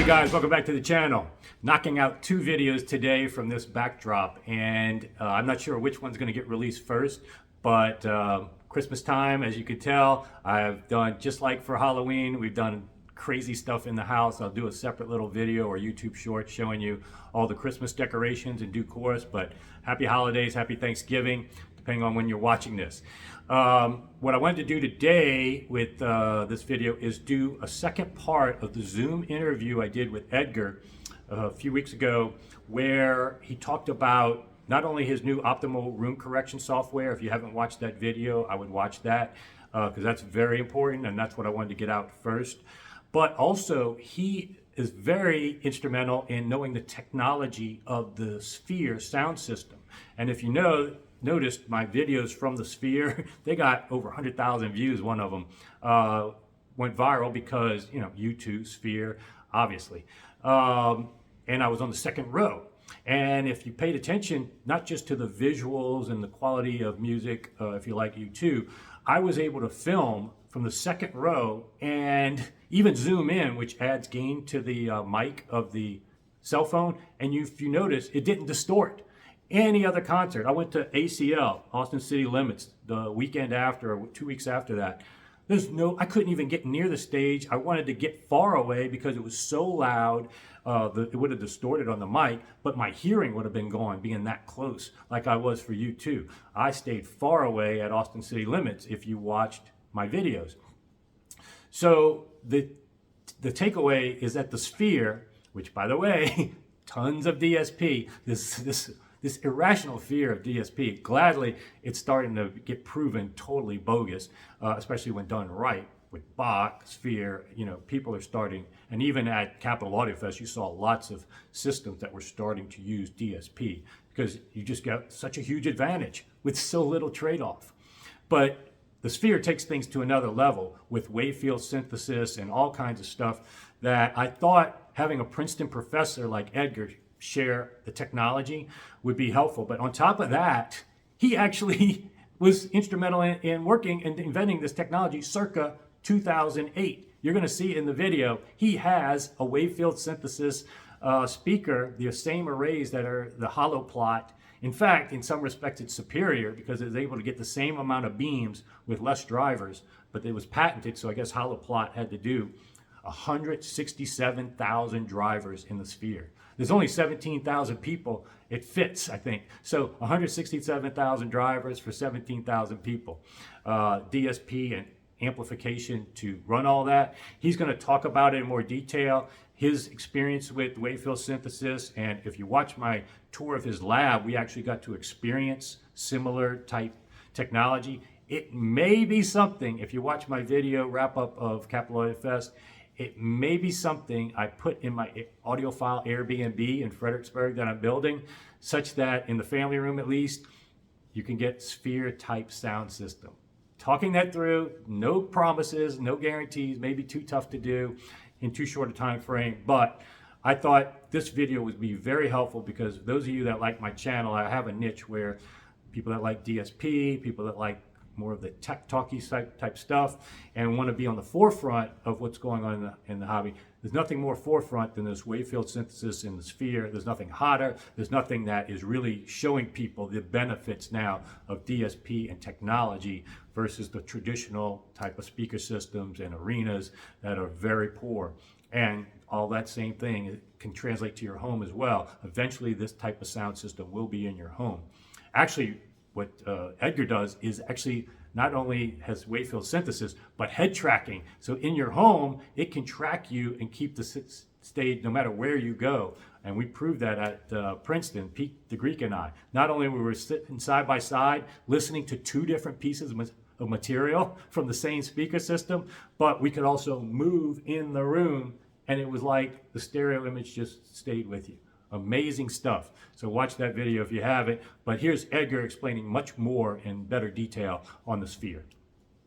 guys, welcome back to the channel. Knocking out 2 videos today from this backdrop, and I'm not sure which one's going to get released first, but Christmas time, as you could tell, I've done, just like for Halloween, we've done crazy stuff in the house. I'll do a separate little video or YouTube short showing you all the Christmas decorations in due course, but happy holidays, happy Thanksgiving, depending on when you're watching this. What I wanted to do today with this video is do a second part of the Zoom interview I did with Edgar a few weeks ago, where he talked about not only his new optimal room correction software. If you haven't watched that video, I would watch that because that's very important, and that's what I wanted to get out first. But also, he is very instrumental in knowing the technology of the Sphere sound system. And if you noticed my videos from the Sphere, they got over 100,000 views. One of them went viral because, you know, YouTube, Sphere, obviously. And I was on the second row. And if you paid attention, not just to the visuals and the quality of music, if you like U2, I was able to film from the second row and even zoom in, which adds gain to the mic of the cell phone. And if you notice, it didn't distort. Any other concert, I went to ACL, Austin City Limits, the weekend after, or 2 weeks after that. I couldn't even get near the stage. I wanted to get far away because it was so loud. It would have distorted on the mic, but my hearing would have been gone being that close, like I was for U2. I stayed far away at Austin City Limits if you watched my videos. So the takeaway is that the Sphere, which by the way, tons of DSP, this irrational fear of DSP, gladly, it's starting to get proven totally bogus, especially when done right with Bach, Sphere. You know, people are starting, and even at Capital Audiofest, you saw lots of systems that were starting to use DSP because you just got such a huge advantage with so little trade-off. But the Sphere takes things to another level with Wavefield synthesis and all kinds of stuff that I thought having a Princeton professor like Edgar share the technology would be helpful. But on top of that, he actually was instrumental in working and inventing this technology circa 2008. You're going to see in the video, he has a Wavefield synthesis speaker, the same arrays that are the Holoplot. In fact, in some respects, it's superior because it's able to get the same amount of beams with less drivers, but it was patented, so I guess Holoplot had to do 167,000 drivers in the Sphere. There's only 17,000 people. It fits, I think. So 167,000 drivers for 17,000 people. DSP and amplification to run all that. He's going to talk about it in more detail, his experience with Wavefield synthesis. And if you watch my tour of his lab, we actually got to experience similar type technology. It may be something, if you watch my video wrap up of Capital Audiofest, it may be something I put in my Audiophile Airbnb in Fredericksburg that I'm building, such that in the family room at least, you can get Sphere type sound system. Talking that through, no promises, no guarantees, maybe too tough to do in too short a time frame, but I thought this video would be very helpful because those of you that like my channel, I have a niche where people that like DSP, people that like more of the tech talky type stuff and want to be on the forefront of what's going on in the hobby. There's nothing more forefront than this Wavefield synthesis in the Sphere. There's nothing hotter. There's nothing that is really showing people the benefits now of DSP and technology versus the traditional type of speaker systems and arenas that are very poor. And all that same thing can translate to your home as well. Eventually, this type of sound system will be in your home. Actually, what Edgar does is actually not only has Wavefield synthesis, but head tracking. So in your home, it can track you and keep the stage no matter where you go. And we proved that at Princeton, Pete the Greek and I. Not only were we sitting side by side, listening to 2 different pieces of material from the same speaker system, but we could also move in the room, and it was like the stereo image just stayed with you. Amazing stuff. So watch that video if you haven't. But here's Edgar explaining much more in better detail on the Sphere.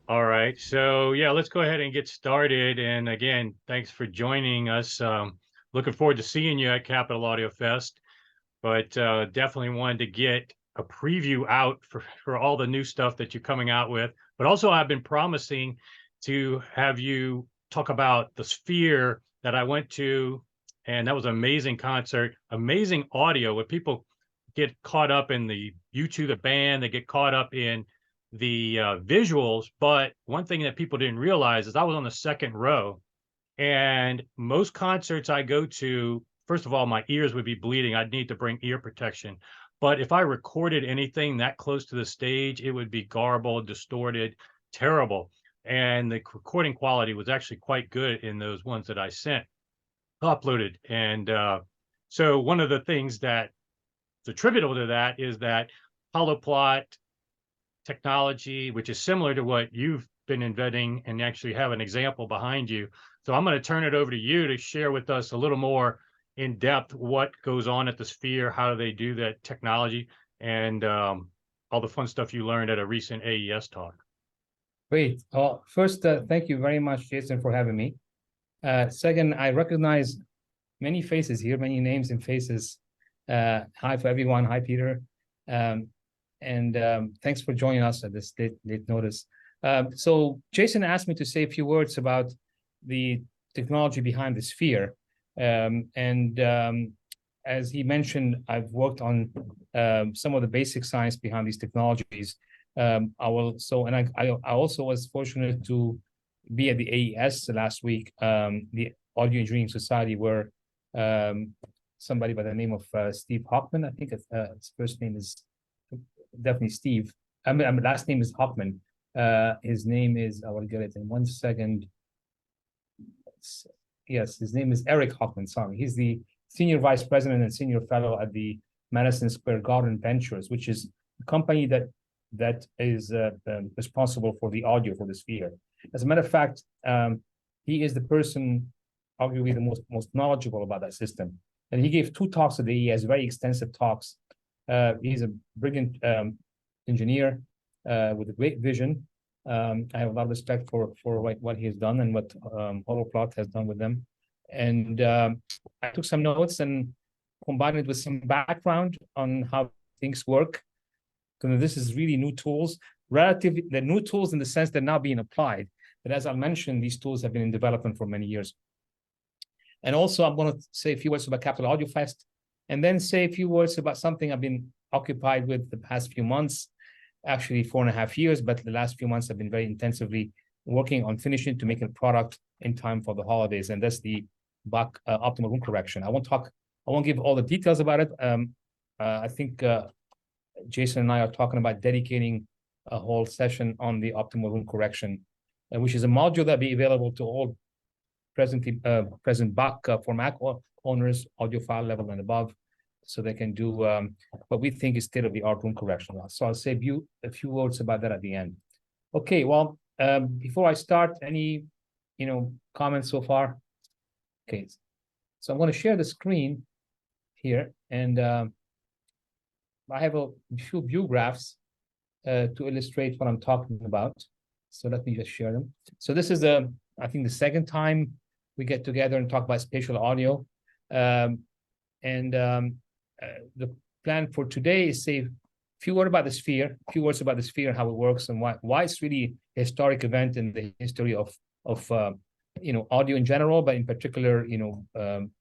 All right. So yeah, let's go ahead and get started. And again, thanks for joining us. Looking forward to seeing you at Capital Audiofest. But definitely wanted to get a preview out for all the new stuff that you're coming out with. But also I've been promising to have you talk about the Sphere that I went to And that was an amazing concert, amazing audio, where people get caught up in the U2, the band, they get caught up in the visuals. But one thing that people didn't realize is I was on the second row, and most concerts I go to, first of all, my ears would be bleeding. I'd need to bring ear protection. But if I recorded anything that close to the stage, it would be garbled, distorted, terrible. And the recording quality was actually quite good in those ones that I sent, uploaded. And so one of the things that's attributable to that is that Holoplot technology, which is similar to what you've been inventing and actually have an example behind you. So I'm going to turn it over to you to share with us a little more in depth what goes on at the Sphere, how do they do that technology, and all the fun stuff you learned at a recent AES talk. Great. First, thank you very much, Jason, for having me. Second, I recognize many faces here, many names and faces. Hi for everyone. Hi, Peter. Thanks for joining us at this late notice. So Jason asked me to say a few words about the technology behind the Sphere. As he mentioned, I've worked on some of the basic science behind these technologies. I also was fortunate to be at the AES last week, the Audio Engineering Society, where somebody by the name of Steve Hockman, I think his first name is definitely Steve. Last name is Hockman. His name is, I will get it in 1 second. Yes, his name is Eric Hockman. Sorry, he's the Senior Vice President and Senior Fellow at the Madison Square Garden Ventures, which is a company that is responsible for the audio for the Sphere. As a matter of fact, he is the person arguably the most knowledgeable about that system. And he gave 2 talks today. He has very extensive talks. He's a brilliant engineer with a great vision. I have a lot of respect for what he has done and what Holoplot has done with them. And I took some notes and combined it with some background on how things work. So this is really new tools, they're new tools in the sense they're now being applied. But as I mentioned, these tools have been in development for many years. And also, I'm going to say a few words about Capital Audio Fest, and then say a few words about something I've been occupied with the past few months, actually 4.5 years, but the last few months I've been very intensively working on finishing to make a product in time for the holidays, and that's the Bach optimal room correction. I won't give all the details about it. I think Jason and I are talking about dedicating a whole session on the optimal room correction, which is a module that will be available to all present Bach for Mac owners, audiophile level and above, so they can do what we think is state-of-the-art room correction. So I'll say a few words about that at the end. Okay, well, before I start, any comments so far? Okay, so I'm going to share the screen here, and I have a few view graphs to illustrate what I'm talking about. So let me just share them. So this is I think the second time we get together and talk about spatial audio. The plan for today is say a few words about the Sphere, and how it works, and why it's really a historic event in the history of audio in general, but in particular,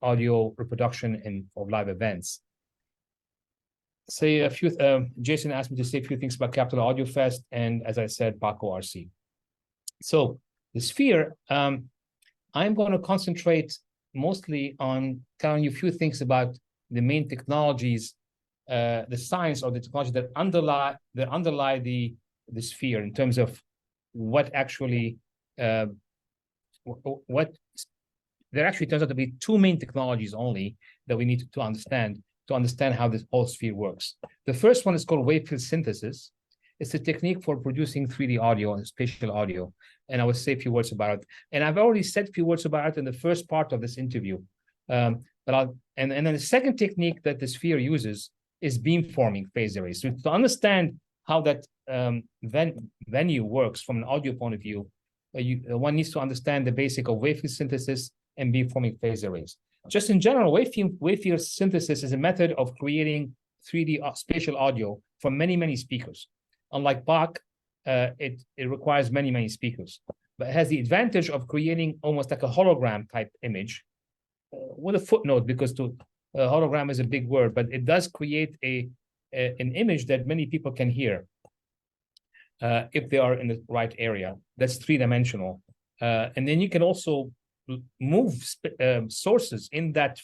audio reproduction and of live events. Say a few. Jason asked me to say a few things about Capital Audio Fest, and as I said, Bach ORC. So the Sphere, I'm going to concentrate mostly on telling you a few things about the main technologies, the science or the technology that underlie the Sphere in terms of what actually what there actually turns out to be 2 main technologies only that we need to understand how this whole Sphere works. The first one is called Wavefield synthesis. It's a technique for producing 3D audio and spatial audio, and I will say a few words about it. And I've already said a few words about it in the first part of this interview. And then the second technique that the Sphere uses is beamforming phase arrays. So to understand how that venue works from an audio point of view, one needs to understand the basic of Wavefield synthesis and beamforming phase arrays. Just in general, Wavefield synthesis is a method of creating 3D spatial audio from many, many speakers. Unlike Bach, it requires many, many speakers, but it has the advantage of creating almost like a hologram type image with a footnote, because hologram is a big word, but it does create an image that many people can hear if they are in the right area. That's three-dimensional. And then you can also move sources in that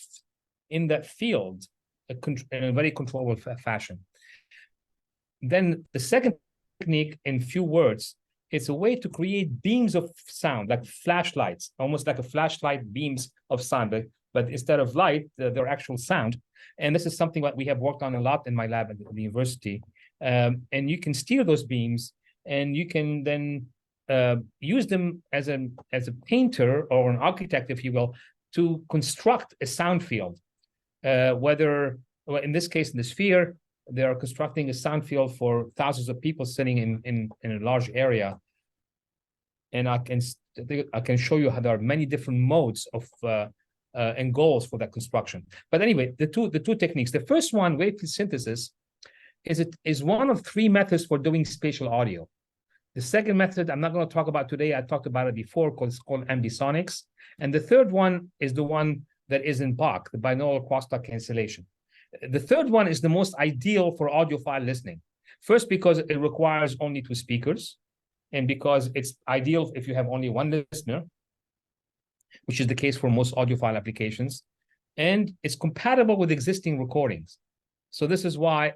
field in a very controllable fashion. Then the second technique, in few words, it's a way to create beams of sound, like flashlights, almost like a flashlight beams of sound, but instead of light, they're actual sound. And this is something that we have worked on a lot in my lab at the university. And you can steer those beams, and you can then use them as a painter or an architect, if you will, to construct a sound field. Whether, well, in this case, in the sphere, they are constructing a sound field for thousands of people sitting in a large area. And I can show you how there are many different modes of and goals for that construction. But anyway, the two techniques. The first one, Wavefield synthesis, is one of three methods for doing spatial audio. The second method I'm not going to talk about today. I talked about it before, it's called ambisonics. And the third one is the one that is in Bach, the binaural crosstalk cancellation. The third one is the most ideal for audiophile listening. First, because it requires only two speakers, and because it's ideal if you have only one listener, which is the case for most audiophile applications, and it's compatible with existing recordings. So this is why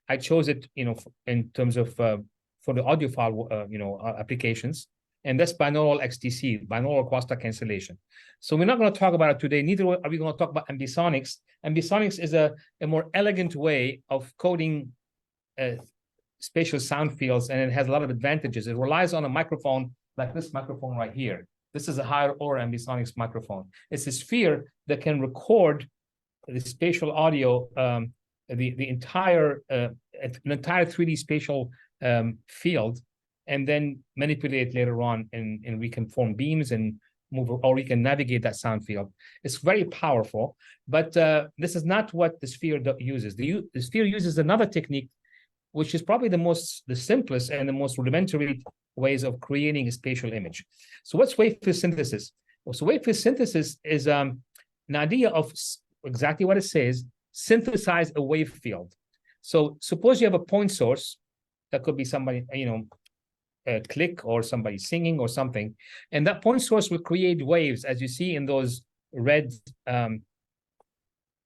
I chose it, in terms of for the audiophile, applications, and that's binaural XTC, binaural crosstalk cancellation. So we're not going to talk about it today. Neither are we going to talk about ambisonics. Ambisonics is a more elegant way of coding spatial sound fields, and it has a lot of advantages. It relies on a microphone like this microphone right here. This is a higher order ambisonics microphone. It's a sphere that can record the spatial audio, the entire 3D spatial field, and then manipulate later on, and we can form beams and move, or we can navigate that sound field. It's very powerful, but this is not what the sphere uses. The sphere uses another technique, which is probably the simplest and the most rudimentary ways of creating a spatial image. So what's Wavefield synthesis? Well, so Wavefield synthesis is an idea of exactly what it says: synthesize a wave field. So suppose you have a point source that could be somebody, a click or somebody singing or something, and that point source will create waves, as you see in those red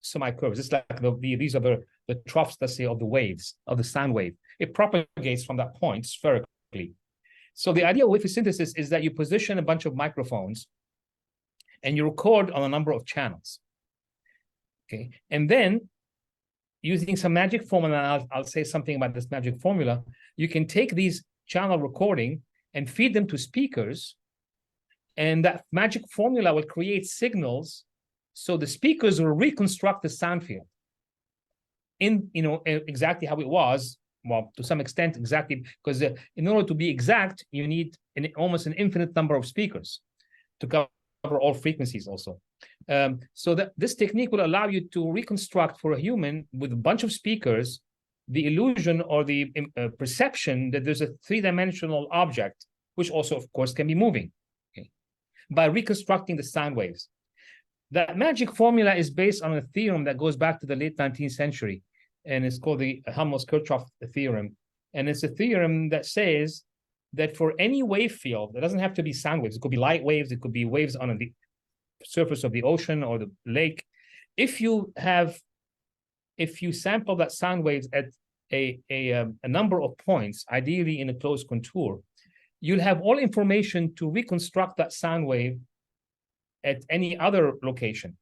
semi-curves. It's like these are the troughs, let's say, of the waves, of the sound wave. It propagates from that point spherically. So the idea of Wavefield synthesis is that you position a bunch of microphones and you record on a number of channels. Okay, and then using some magic formula, and I'll say something about this magic formula, you can take these channel recording and feed them to speakers, and that magic formula will create signals, so the speakers will reconstruct the sound field in exactly how it was. Well, to some extent, exactly, because in order to be exact, you need almost an infinite number of speakers to cover all frequencies also. So that this technique will allow you to reconstruct for a human with a bunch of speakers the illusion or the perception that there's a three-dimensional object, which also, of course, can be moving, okay, by reconstructing the sound waves. That magic formula is based on a theorem that goes back to the late 19th century, and it's called the Helmholtz-Kirchhoff theorem. And it's a theorem that says that for any wave field, it doesn't have to be sound waves. It could be light waves. It could be waves on the surface of the ocean or the lake. If you sample that sound waves at a number of points, ideally in a closed contour, you'll have all information to reconstruct that sound wave at any other location.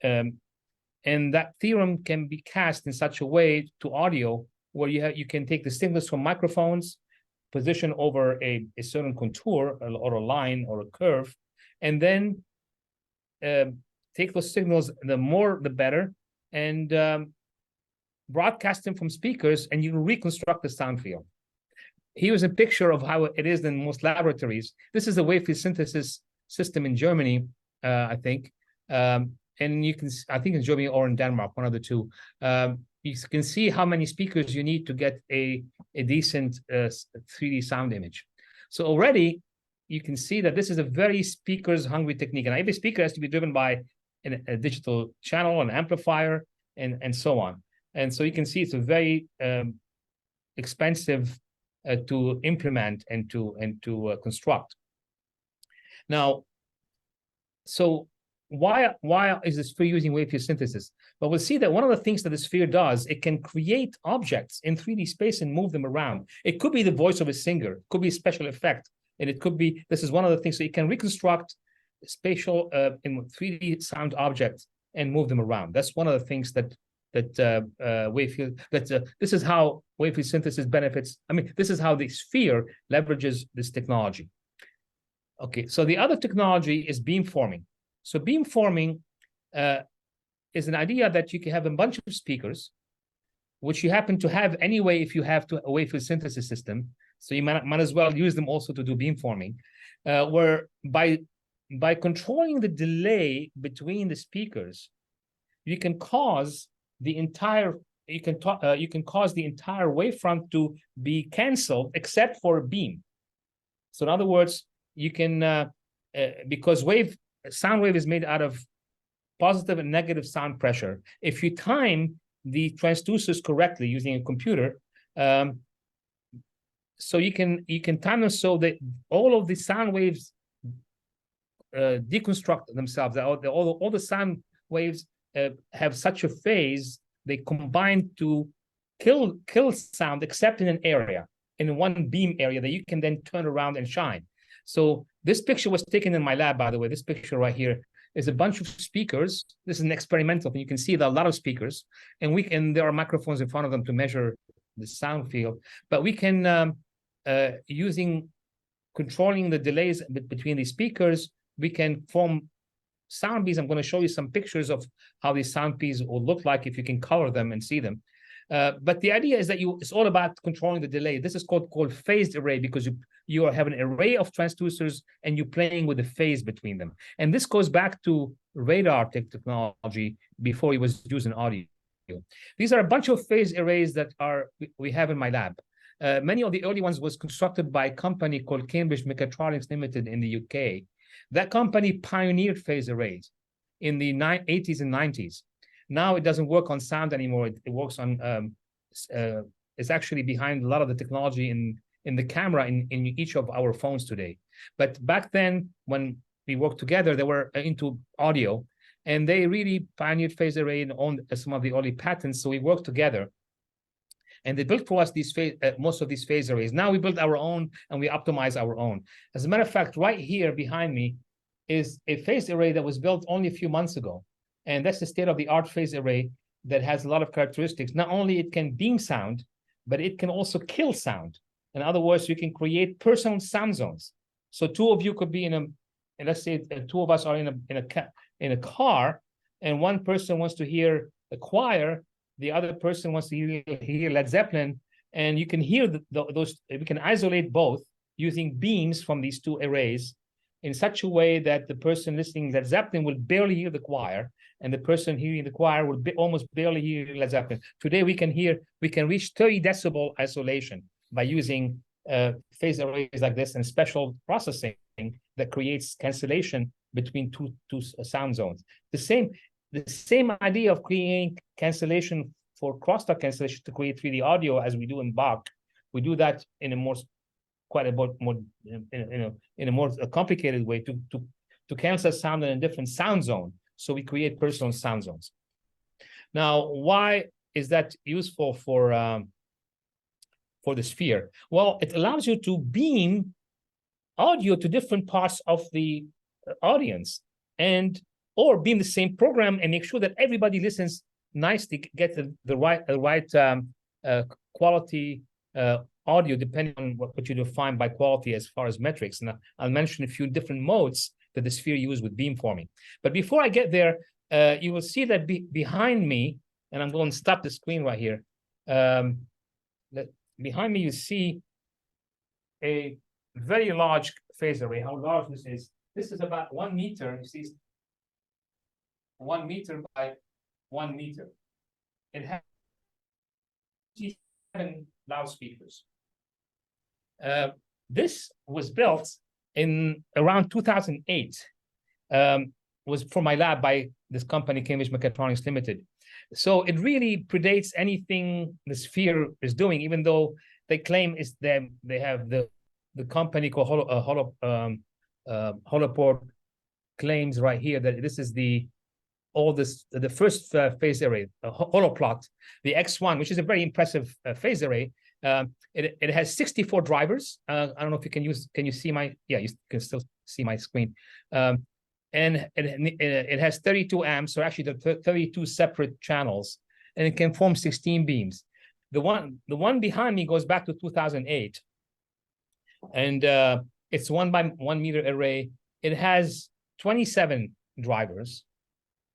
And that theorem can be cast in such a way to audio where you can take the signals from microphones, position over a certain contour or a line or a curve, and then take those signals, the more the better, and broadcast them from speakers, and you reconstruct the sound field. Here's a picture of how it is in most laboratories. This is a Wavefield synthesis system in Germany, I think. And you can, I think in Germany or in Denmark, one of the two. You can see how many speakers you need to get a decent 3D sound image. So already you can see that this is a very speakers hungry technique, and every speaker has to be driven by a digital channel, an amplifier, and so on. And so you can see it's a very expensive to implement and to construct. Now, so why is the sphere using Wavefield synthesis? Well, we'll see that one of the things that the sphere does, it can create objects in 3D space and move them around. It could be the voice of a singer, it could be a special effect, and it could be, this is one of the things, so it can reconstruct spatial in 3D sound objects and move them around. That's one of the things that Wavefield, this is how Wavefield synthesis benefits. I mean, this is how the sphere leverages this technology. Okay, so the other technology is beamforming. So beamforming is an idea that you can have a bunch of speakers, which you happen to have anyway if you have a Wavefield synthesis system. So you might as well use them also to do beamforming, where by controlling the delay between the speakers, you can cause the entire wavefront to be canceled except for a beam. So in other words, you can because sound wave is made out of positive and negative sound pressure. If you time the transducers correctly using a computer, so you can time them so that all of the sound waves deconstruct themselves. All the sound waves have such a phase, they combine to kill sound except in an area, in one beam area that you can then turn around and shine. So this picture was taken in my lab, by the way. This picture right here is a bunch of speakers. This is an experimental thing. You can see there are a lot of speakers, and there are microphones in front of them to measure the sound field. But we can, controlling the delays between the speakers, we can form sound beams. I'm going to show you some pictures of how these sound beams will look like if you can color them and see them. But the idea is that it's all about controlling the delay. This is called phased array, because you have an array of transducers and you're playing with the phase between them. And this goes back to radar technology before it was used in audio. These are a bunch of phase arrays that we have in my lab. Many of the early ones was constructed by a company called Cambridge Mechatronics Limited in the UK. That company pioneered phase arrays in the 80s and 90s. Now it doesn't work on sound anymore. It works on, it's actually behind a lot of the technology in the camera in each of our phones today. But back then, when we worked together, they were into audio, and they really pioneered phase array and owned some of the early patents. So we worked together, and they built for us most of these phase arrays. Now we build our own, and we optimize our own. As a matter of fact, right here behind me is a phase array that was built only a few months ago. And that's the state-of-the-art phase array that has a lot of characteristics. Not only it can beam sound, but it can also kill sound. In other words, you can create personal sound zones. So two of you could be and let's say two of us are in a car, and one person wants to hear the choir, the other person wants to hear Led Zeppelin, and you can hear those. We can isolate both using beams from these two arrays in such a way that the person listening to Led Zeppelin will barely hear the choir, and the person hearing the choir will almost barely hear Led Zeppelin. Today we can reach 30 decibel isolation by using phase arrays like this and special processing that creates cancellation between two sound zones. The same idea of creating cancellation for crosstalk cancellation to create 3D audio as we do in Bach. We do that in a more complicated way to cancel sound in a different sound zone. So we create personal sound zones. Now, why is that useful for the sphere? Well, it allows you to beam audio to different parts of the audience, or beam the same program and make sure that everybody listens nicely, get the right quality audio, depending on what you define by quality as far as metrics. And I'll mention a few different modes that the sphere uses with beamforming. But before I get there, you will see that behind me, and I'm going to stop the screen right here. Behind me, you see a very large phase array. How large this is? This is about 1 meter. You see, 1 meter by 1 meter. It has 7 loudspeakers. This was built in around 2008. was for my lab by this company, Cambridge Mechatronics Limited. So it really predates anything the Sphere is doing, even though they claim is them. They have the company called Holoplot claims right here that this is the first phase array, Holoplot, the X1, which is a very impressive phase array. It has 64 drivers. I don't know if you can you see my, yeah, you can still see my screen. And it has 32 amps, so actually the 32 separate channels, and it can form 16 beams. The one behind me goes back to 2008, and it's 1 by 1 meter array. It has 27 drivers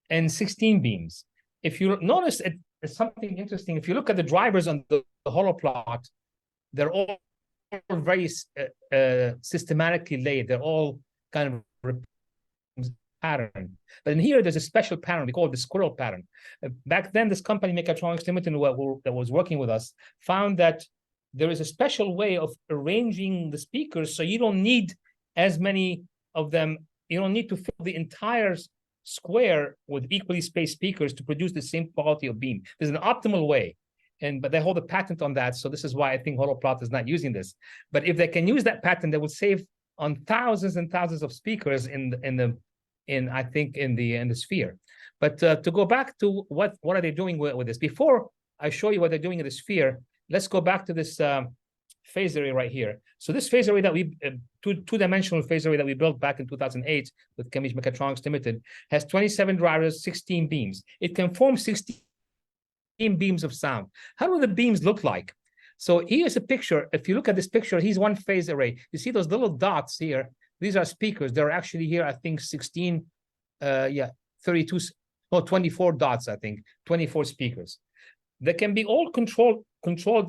and 16 beams. If you notice, it's something interesting. If you look at the drivers on the Holoplot, they're all very systematically laid. They're all kind of pattern. But in here, there's a special pattern. We call it the squirrel pattern. Back then, this company, Mechatronics Limited, that was working with us, found that there is a special way of arranging the speakers so you don't need as many of them. You don't need to fill the entire square with equally spaced speakers to produce the same quality of beam. There's an optimal way, but they hold a patent on that. So this is why I think Holoplot is not using this. But if they can use that patent, they will save on thousands and thousands of speakers in the Sphere. But to go back to what are they doing with this? Before I show you what they're doing in the Sphere, let's go back to this phase array right here. So this phase array that we two-dimensional phase array that we built back in 2008 with Cambridge Mechatronics Limited has 27 drivers, 16 beams. It can form 16 beams of sound. How do the beams look like? So here's a picture. If you look at this picture, here's one phase array. You see those little dots here? These are speakers. They're actually here, I think 16, 32, or 24 dots, I think, 24 speakers. They can be all controlled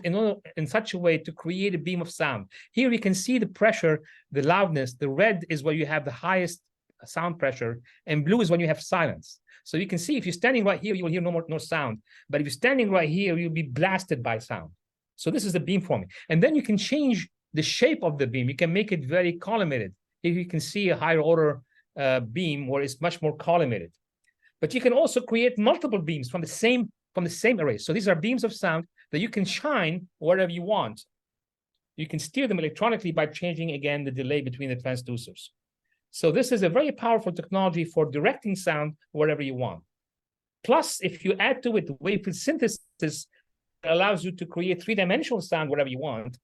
in such a way to create a beam of sound. Here you can see the pressure, the loudness. The red is where you have the highest sound pressure, and blue is when you have silence. So you can see if you're standing right here, you will hear no sound. But if you're standing right here, you'll be blasted by sound. So this is the beam forming. And then you can change the shape of the beam. You can make it very collimated. Here you can see a higher order beam where it's much more collimated. But you can also create multiple beams from the same array. So these are beams of sound that you can shine wherever you want. You can steer them electronically by changing, again, the delay between the transducers. So this is a very powerful technology for directing sound wherever you want. Plus, if you add to it the Wavefield synthesis that allows you to create three-dimensional sound wherever you want,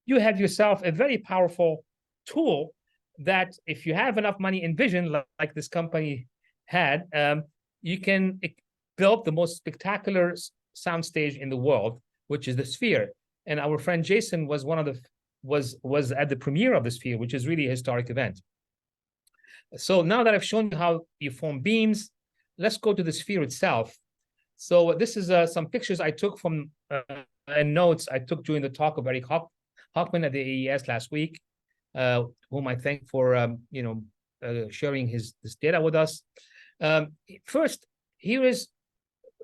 you have yourself a very powerful tool that if you have enough money and vision, like this company had, you can build the most spectacular soundstage in the world, which is the Sphere. And our friend Jason was was at the premiere of the Sphere, which is really a historic event. So now that I've shown you how you form beams, let's go to the Sphere itself. So this is some pictures I took from and notes I took during the talk of Eric Hoffman at the AES last week, whom I thank for sharing this data with us. First, here is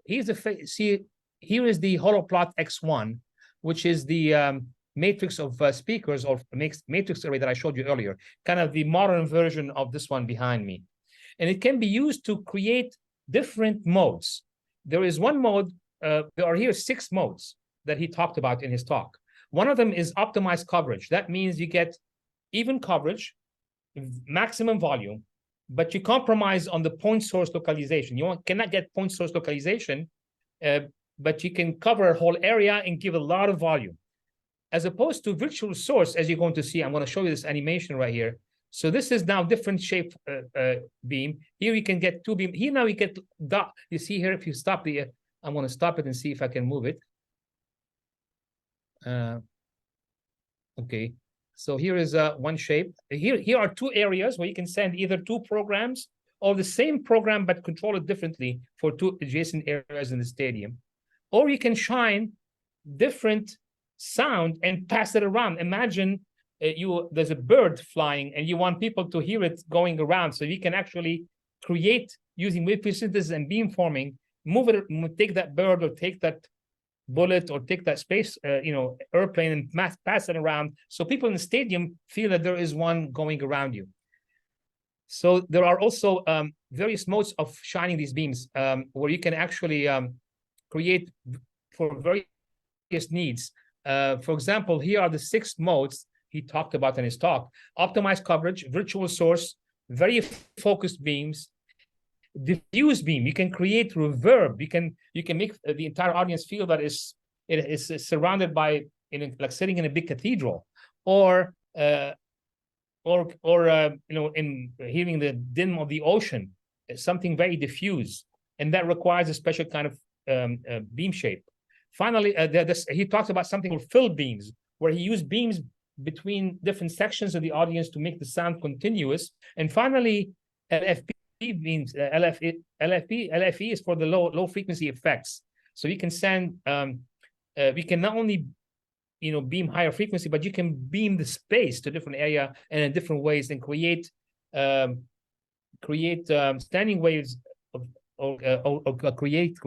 the Holoplot X1, which is the matrix of speakers or matrix array that I showed you earlier, kind of the modern version of this one behind me. And it can be used to create different modes. There is one mode, there are here 6 modes that he talked about in his talk. One of them is optimized coverage. That means you get even coverage, maximum volume, but you compromise on the point source localization. You cannot get point source localization, but you can cover a whole area and give a lot of volume. As opposed to virtual source, as you're going to see, I'm going to show you this animation right here. So this is now different shape beam. Here you can get 2 beam. Here now you get dot. You see here, if you stop the, I'm going to stop it and see if I can move it. Okay. So here is one shape. Here are 2 areas where you can send either 2 programs or the same program, but control it differently for 2 adjacent areas in the stadium. Or you can shine different sound and pass it around. Imagine there's a bird flying and you want people to hear it going around. So you can actually create using Wavefield synthesis and beam forming, take that bird or take that bullet or take that space, airplane and pass it around. So people in the stadium feel that there is one going around you. So there are also various modes of shining these beams, where you can actually create for various needs. For example, here are the 6 modes he talked about in his talk: optimized coverage, virtual source, very focused beams, diffuse beam. You can create reverb. You can make the entire audience feel that it is surrounded by, like sitting in a big cathedral, or in hearing the din of the ocean, something very diffuse, and that requires a special kind of beam shape. Finally, he talks about something called fill beams, where he used beams between different sections of the audience to make the sound continuous. And finally, LFP beams. LFE is for the low frequency effects. So you can send, we can not only beam higher frequency, but you can beam the space to different area and in different ways, and create standing waves or create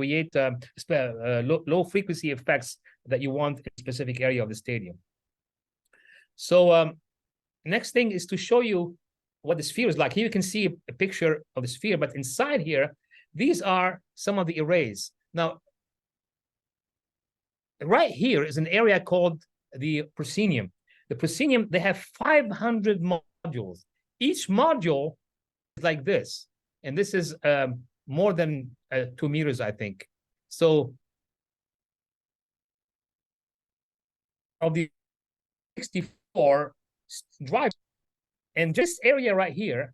low frequency effects that you want in a specific area of the stadium. So next thing is to show you what the sphere is like. Here you can see a picture of the sphere, but inside here, these are some of the arrays. Now, right here is an area called the proscenium. The proscenium, they have 500 modules. Each module is like this, and this is more than 2 meters, I think. So of the 64 drives, and this area right here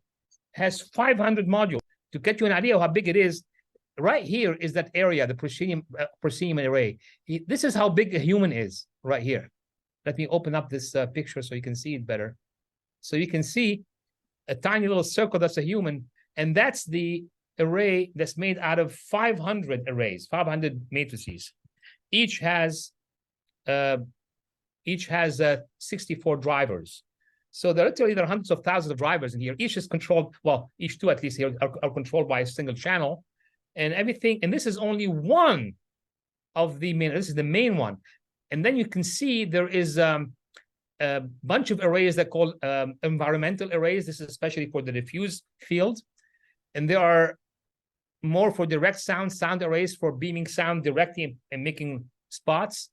has 500 modules. To get you an idea of how big it is, right here is that area, the proscenium array. This is how big a human is right here. Let me open up this picture so you can see it better. So you can see a tiny little circle, that's a human, and that's the array that's made out of 500 arrays, 500 matrices. Each has 64 drivers. So there are hundreds of thousands of drivers in here. Each is controlled, well, each 2 at least here are controlled by a single channel, and everything. And this is only one of the main. This is the main one. And then you can see there is a bunch of arrays that are called environmental arrays. This is especially for the diffuse field. And there are more for direct sound arrays for beaming sound directly and making spots.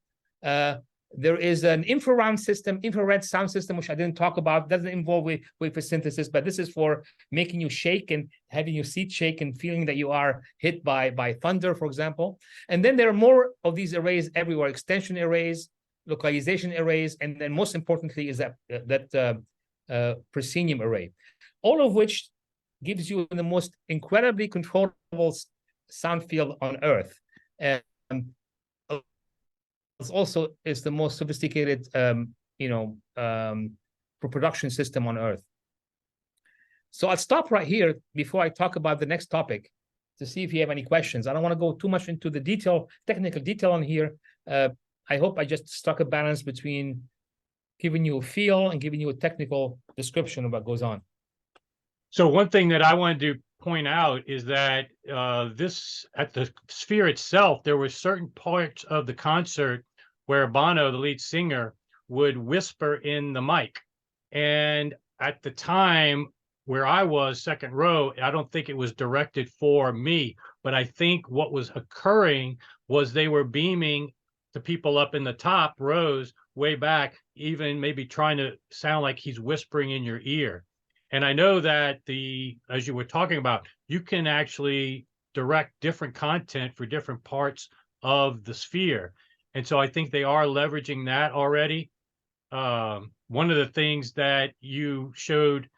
There is an infrared sound system, which I didn't talk about. Doesn't involve wave synthesis, but this is for making you shake and having your seat shake and feeling that you are hit by thunder, for example. And then there are more of these arrays everywhere: extension arrays, localization arrays, and then most importantly is that proscenium array, all of which gives you the most incredibly controllable sound field on Earth. And also is the most sophisticated production system on Earth. So I'll stop right here before I talk about the next topic to see if you have any questions. I don't want to go too much into the technical detail on here. I hope I just struck a balance between giving you a feel and giving you a technical description of what goes on. So one thing that I wanted to point out is that at the Sphere itself, there were certain parts of the concert where Bono, the lead singer, would whisper in the mic. And at the time where I was second row, I don't think it was directed for me, but I think what was occurring was they were beaming the people up in the top rows way back, even maybe trying to sound like he's whispering in your ear. And I know that as you were talking about, you can actually direct different content for different parts of the Sphere. And so I think they are leveraging that already. One of the things that you showed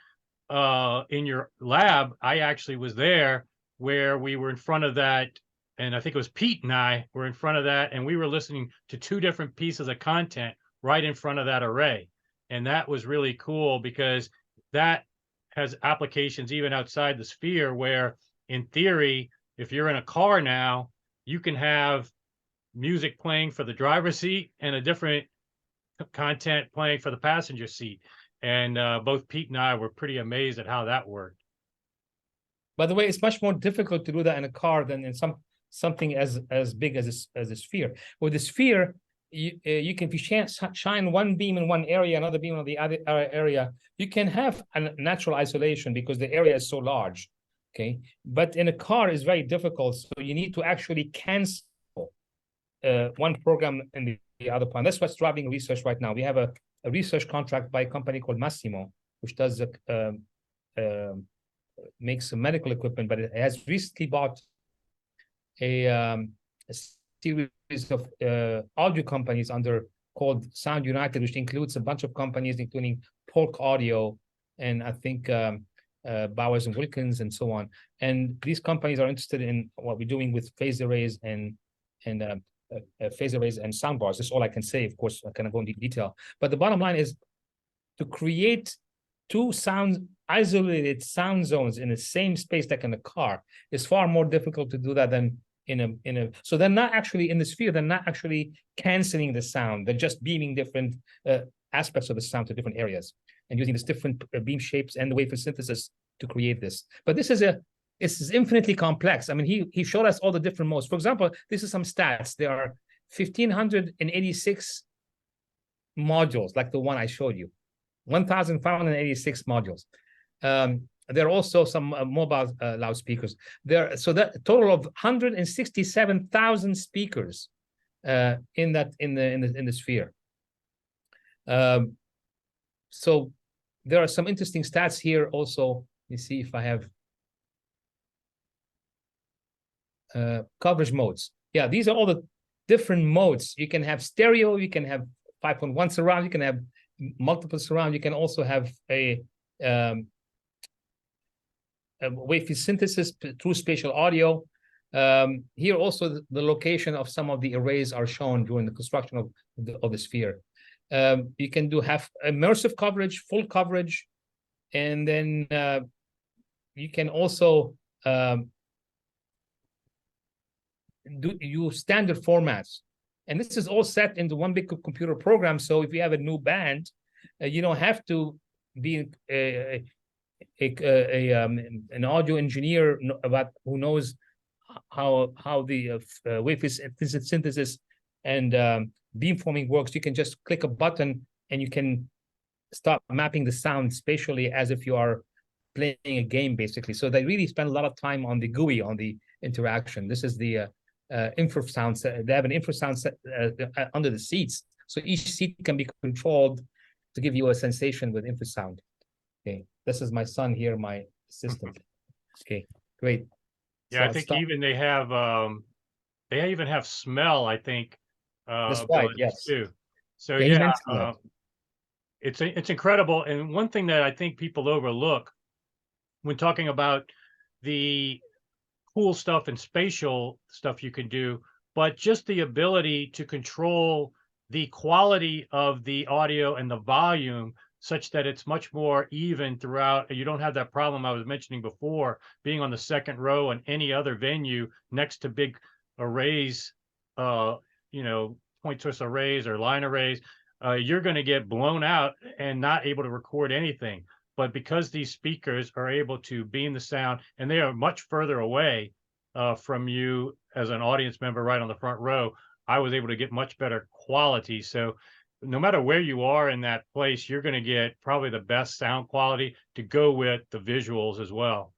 in your lab, I actually was there, where we were in front of that, and I think it was Pete and I were in front of that, and we were listening to 2 different pieces of content right in front of that array. And that was really cool, because that has applications even outside the Sphere, where in theory, if you're in a car now, you can have music playing for the driver's seat and a different content playing for the passenger seat. And both Pete and I were pretty amazed at how that worked. By the way, it's much more difficult to do that in a car than in something as big as a Sphere. With the Sphere, you can, if you shine one beam in one area, another beam in the other area, you can have a natural isolation because the area is so large. Okay, but in a car is very difficult, so you need to actually cancel one program and the other one. That's what's driving research right now. We have a research contract by a company called Massimo, which does makes some medical equipment, but it has recently bought a series of audio companies called Sound United, which includes a bunch of companies, including Polk Audio and I think Bowers and Wilkins and so on. And these companies are interested in what we're doing with phase arrays and phase arrays and soundbars. That's all I can say. Of course, I cannot go into detail. But the bottom line is to create two isolated sound zones in the same space, like in a car, is far more difficult to do that than in a. So they're not actually in the sphere. They're not actually canceling the sound. They're just beaming different aspects of the sound to different areas and using these different beam shapes and the wavefield synthesis to create this. But this is infinitely complex. I mean, he showed us all the different modes. For example, this is some stats. There are 1,586 modules, like the one I showed you. 1,586 modules. There are also some mobile loudspeakers. So that total of 167,000 speakers in the sphere. So there are some interesting stats here also. Let me see if I have coverage modes. Yeah, these are all the different modes. You can have stereo, you can have 5.1 surround, you can have multiple surround, you can also have a wavefield synthesis through spatial audio. Here also the location of some of the arrays are shown during the construction of the sphere. You can do half immersive coverage, full coverage, and then you can also use standard formats. And this is all set into one big computer program. So if you have a new band, you don't have to be an audio engineer who knows how the wavefield synthesis and beamforming works. You can just click a button and you can start mapping the sound spatially as if you are playing a game, basically. So they really spend a lot of time on the GUI, on the interaction. This is the infrasound. They have an infrasound set under the seats, so each seat can be controlled to give you a sensation with infrasound. Okay, this is my son here, my assistant. Okay, great. Yeah, so I think even they even have smell, I think. That's right. Yes. Too. So yeah, it's incredible. And one thing that I think people overlook when talking about the cool stuff and spatial stuff you can do, but just the ability to control the quality of the audio and the volume such that it's much more even throughout. You don't have that problem I was mentioning before, being on the second row in any other venue next to big arrays, point source arrays or line arrays. You're going to get blown out and not able to record anything. But because these speakers are able to beam the sound, and they are much further away from you as an audience member right on the front row, I was able to get much better quality. So no matter where you are in that place, you're going to get probably the best sound quality to go with the visuals as well.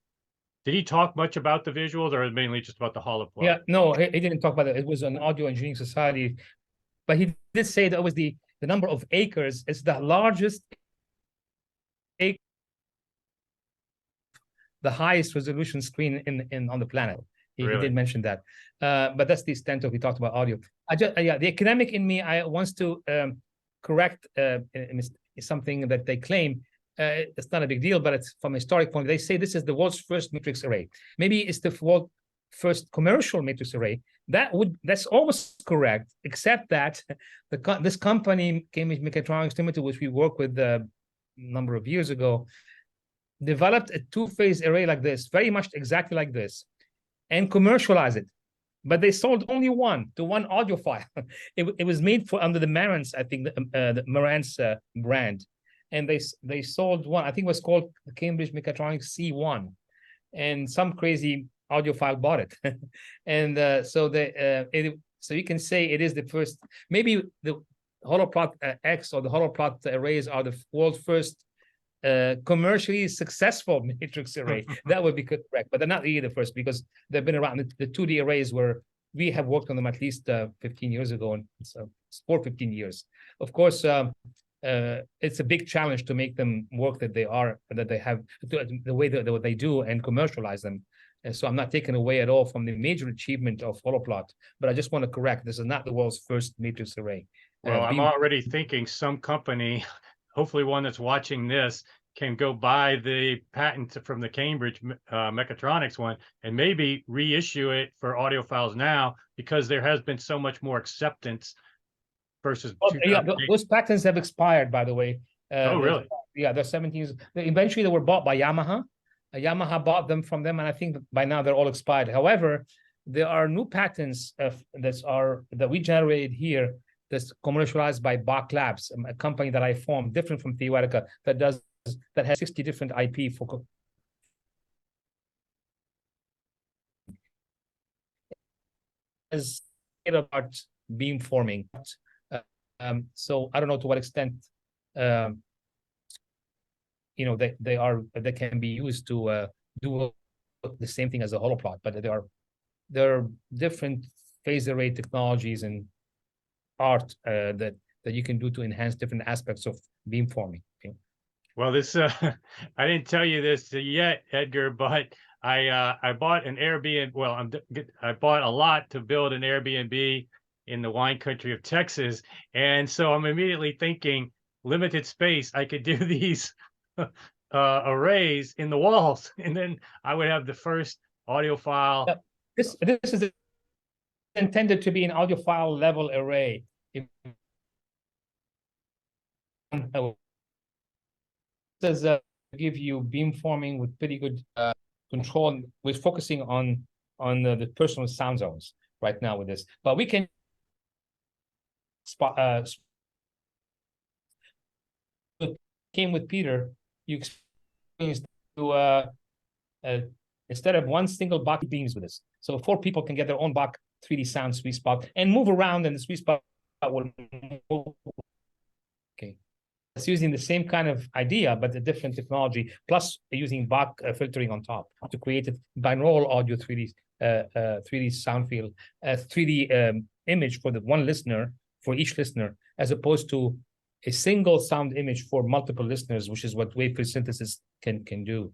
Did he talk much about the visuals, or mainly just about the Holoplot? Yeah, no, he didn't talk about it. It was an audio engineering society, but he did say that it was the number of acres is the largest acre, the highest resolution screen on the planet. He did mention that, but that's the extent of we talked about audio. The academic in me, I wants to correct something that they claim. It's not a big deal, but it's from a historic point. They say this is the world's first matrix array. Maybe it's the world's first commercial matrix array. That's almost correct, except that this company, Cambridge Mechatronics Limited, which we worked with a number of years ago, developed a two-phase array like this, very much exactly like this, and commercialized it. But they sold only one to one audiophile. It was made under the Marantz, I think, the Marantz brand, and they sold one. I think it was called the Cambridge Mechatronics C1, and some crazy audiophile bought it, and so So you can say it is the first. Maybe the Holoplot X or the Holoplot arrays are the world's first commercially successful matrix array. That would be correct, but they're not really the first because they've been around. The 2D arrays were, we have worked on them at least 15 years ago, and so for 15 years. Of course, it's a big challenge to make them work that they have the way that they do and commercialize them. And so I'm not taking away at all from the major achievement of Holoplot, but I just want to correct, this is not the world's first matrix array. Well, I'm already thinking some company, hopefully one that's watching this, can go buy the patent from the Cambridge mechatronics one and maybe reissue it for audiophiles now, because there has been so much more acceptance versus. Yeah, those patents have expired, by the way. Oh, really? Yeah, they're 17 years. Eventually, they were bought by Yamaha. Yamaha bought them from them, and I think by now they're all expired. However, there are new patents that we generated here that's commercialized by Bach Labs, a company that I formed, different from Theoretica, that has 60 different IP for is about beamforming. So I don't know to what extent they can be used to do the same thing as a holoplot, but there are different phase array technologies and art that you can do to enhance different aspects of beamforming. Okay? Well, this I didn't tell you this yet, Edgar, but I bought an Airbnb. Well, I bought a lot to build an Airbnb in the wine country of Texas, and so I'm immediately thinking, limited space, I could do these arrays in the walls, and then I would have the first audiophile. Yeah, this is intended to be an audiophile level array. Does give you beamforming with pretty good control. We're focusing on the personal sound zones right now with this, but we can came with Peter. You experienced to instead of one single Bach beams with this, so 4 people can get their own Bach 3D sound sweet spot and move around, and the sweet spot will move. Okay. It's using the same kind of idea, but a different technology, plus using Bach filtering on top to create a binaural audio 3D sound field, 3D image for the one listener, for each listener, as opposed to a single sound image for multiple listeners, which is what Wavefield synthesis can do.